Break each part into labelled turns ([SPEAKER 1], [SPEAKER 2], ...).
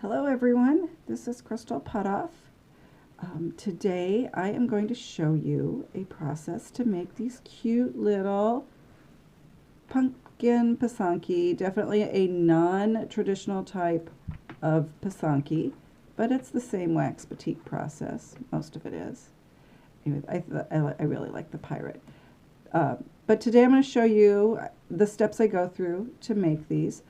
[SPEAKER 1] Hello everyone, this is Crystal Putoff. Today I am going to show you a process to make these cute little pumpkin Pysanky, definitely a non-traditional type of Pysanky, but it's the same wax batik process, most of it is. Anyway, I really like the pirate. But today I'm going to show you the steps I go through to make these.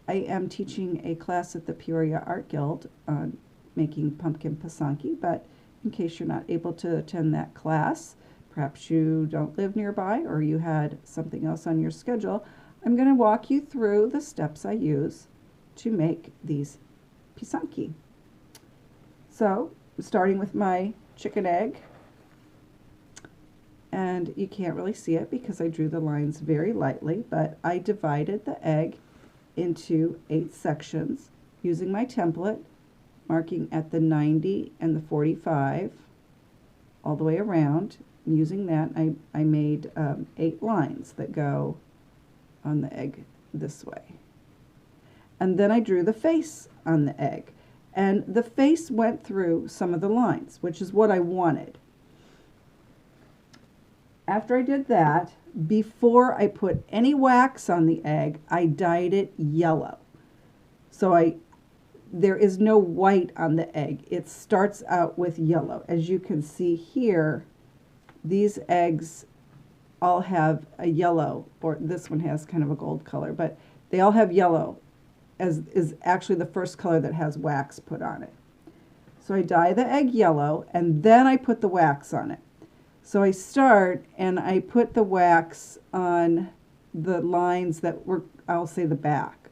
[SPEAKER 1] I am teaching a class at the Peoria Art Guild on making pumpkin Pysanky, but in case you're not able to attend that class, perhaps you don't live nearby or you had something else on your schedule, I'm going to walk you through the steps I use to make these Pysanky. So, starting with my chicken egg, and you can't really see it because I drew the lines very lightly, but I divided the egg into 8 sections using my template, marking at the 90 and the 45 all the way around. And using that, I made 8 lines that go on the egg this way. And then I drew the face on the egg. And the face went through some of the lines, which is what I wanted. After I did that, before I put any wax on the egg, I dyed it yellow. So there is no white on the egg. It starts out with yellow. As you can see here, these eggs all have a yellow, or this one has kind of a gold color, but they all have yellow, as is actually the first color that has wax put on it. So I dye the egg yellow, and then I put the wax on it. So I start and I put the wax on the lines that were, I'll say, the back.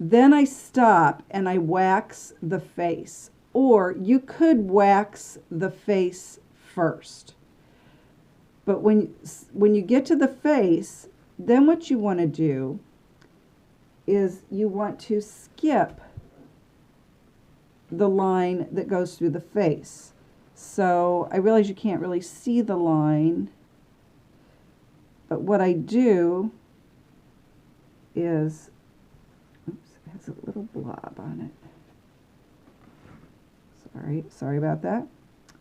[SPEAKER 1] Then I stop and I wax the face, or you could wax the face first. But when you get to the face, then what you want to do is you want to skip the line that goes through the face. So I realize you can't really see the line, but what I do is, oops, it has a little blob on it. Sorry about that.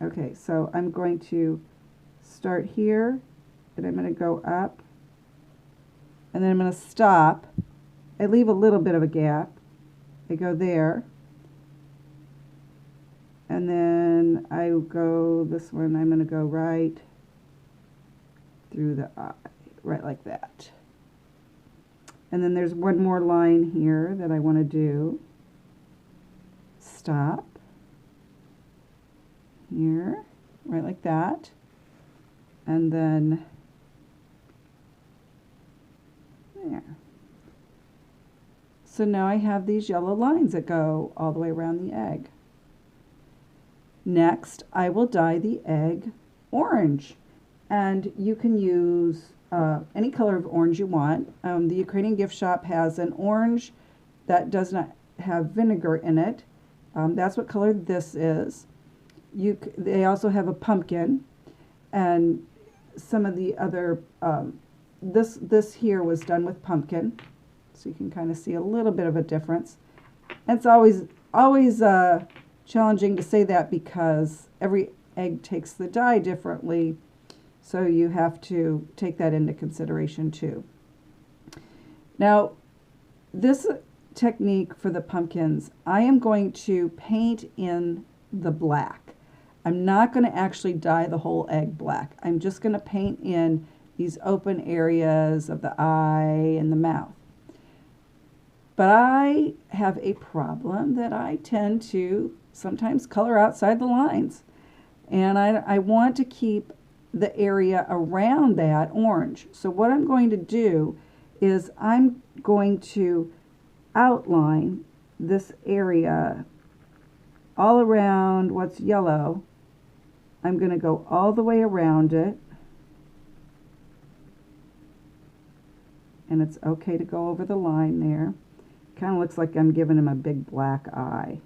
[SPEAKER 1] Okay, so I'm going to start here, and I'm going to go up, and then I'm going to stop. I leave a little bit of a gap. I go there. And then I go this one, I'm going to go right through the eye, right like that. And then there's one more line here that I want to do. Stop. Here, right like that. And then there. So now I have these yellow lines that go all the way around the egg. Next, I will dye the egg orange, and you can use any color of orange you want. The Ukrainian gift shop has an orange that does not have vinegar in it. That's what color this is. They also have a pumpkin, and some of the other, this here was done with pumpkin, so you can kind of see a little bit of a difference. And it's always challenging to say that because every egg takes the dye differently, so you have to take that into consideration too. Now, this technique for the pumpkins, I am going to paint in the black. I'm not going to actually dye the whole egg black. I'm just going to paint in these open areas of the eye and the mouth. But I have a problem that I tend to sometimes color outside the lines. And I want to keep the area around that orange. So what I'm going to do is I'm going to outline this area all around what's yellow. I'm going to go all the way around it. And it's okay to go over the line there. Kind of looks like I'm giving him a big black eye.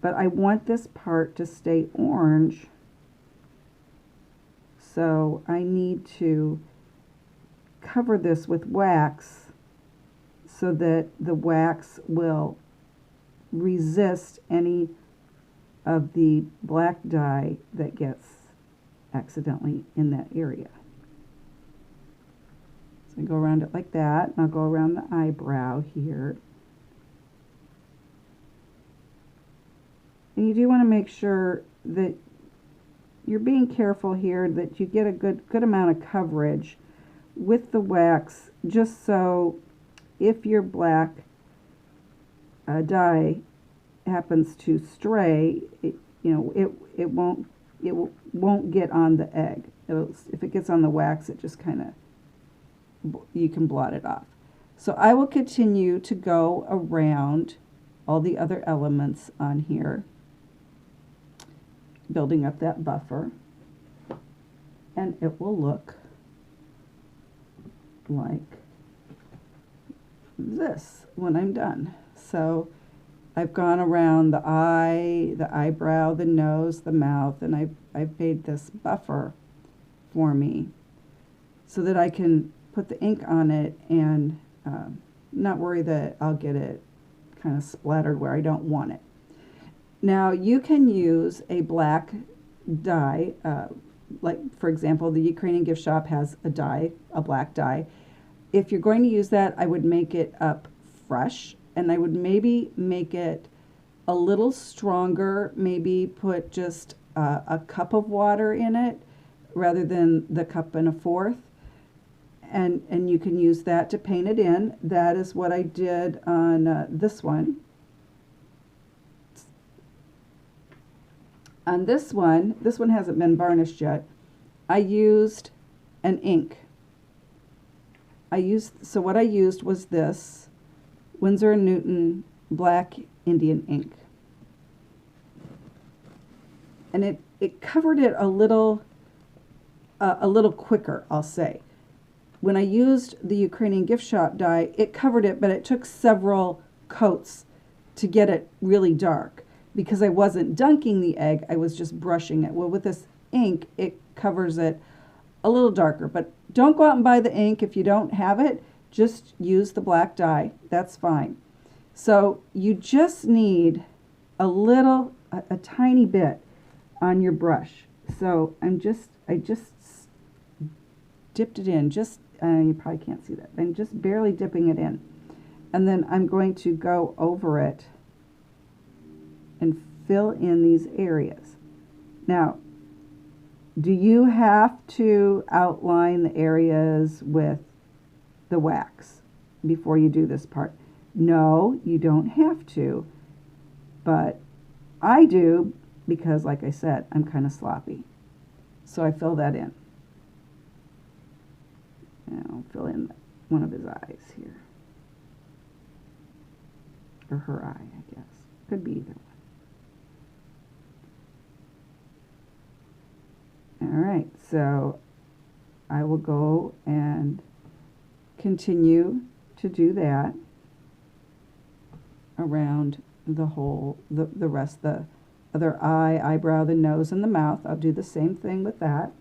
[SPEAKER 1] But I want this part to stay orange, so I need to cover this with wax so that the wax will resist any of the black dye that gets accidentally in that area. So I go around it like that, and I'll go around the eyebrow here. And you do want to make sure that you're being careful here that you get a good amount of coverage with the wax, just so if your black dye happens to stray, it won't get on the egg. If it gets on the wax, it just kind of, you can blot it off. So I will continue to go around all the other elements on here, building up that buffer, and it will look like this when I'm done. So I've gone around the eye, the eyebrow, the nose, the mouth, and I've made this buffer for me so that I can put the ink on it and not worry that I'll get it kind of splattered where I don't want it. Now you can use a black dye, like for example the Ukrainian gift shop has a dye, a black dye. If you're going to use that, I would make it up fresh, and I would maybe make it a little stronger, maybe put just a cup of water in it rather than the 1 1/4. And you can use that to paint it in. That is what I did on this one. On this one hasn't been varnished yet. I used an ink. So what I used was this Winsor & Newton Black Indian ink. And it covered it a little quicker, I'll say. When I used the Ukrainian gift shop dye, it covered it, but it took several coats to get it really dark. Because I wasn't dunking the egg, I was just brushing it. Well, with this ink, it covers it a little darker. But don't go out and buy the ink if you don't have it. Just use the black dye. That's fine. So you just need a tiny bit on your brush. So I just dipped it in. You probably can't see that. I'm just barely dipping it in. And then I'm going to go over it and fill in these areas. Now, do you have to outline the areas with the wax before you do this part? No, you don't have to, but I do because, like I said, I'm kind of sloppy. So I fill that in. And I'll fill in one of his eyes here. Or her eye, I guess. Could be either one. All right, so I will go and continue to do that around the whole, the rest, the other eye, eyebrow, the nose, and the mouth. I'll do the same thing with that.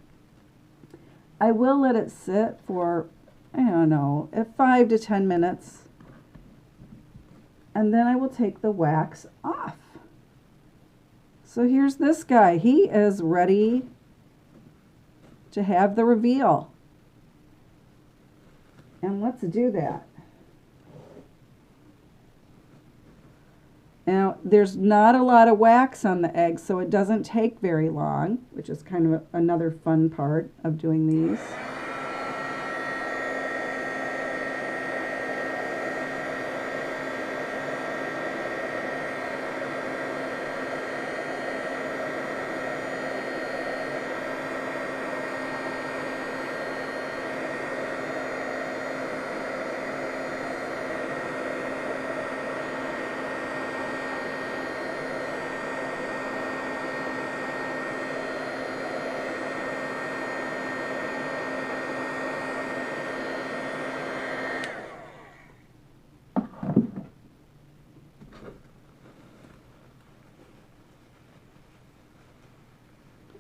[SPEAKER 1] I will let it sit for, I don't know, 5 to 10 minutes. And then I will take the wax off. So here's this guy. He is ready to have the reveal. And let's do that. Now, there's not a lot of wax on the egg, so it doesn't take very long, which is kind of another fun part of doing these.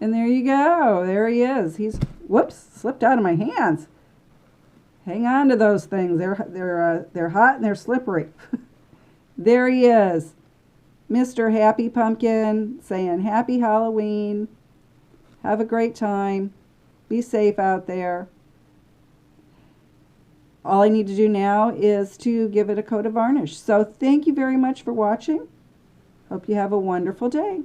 [SPEAKER 1] And there you go. There he is. He's, whoops, slipped out of my hands. Hang on to those things. They're hot and they're slippery. There he is. Mr. Happy Pumpkin saying Happy Halloween. Have a great time. Be safe out there. All I need to do now is to give it a coat of varnish. So thank you very much for watching. Hope you have a wonderful day.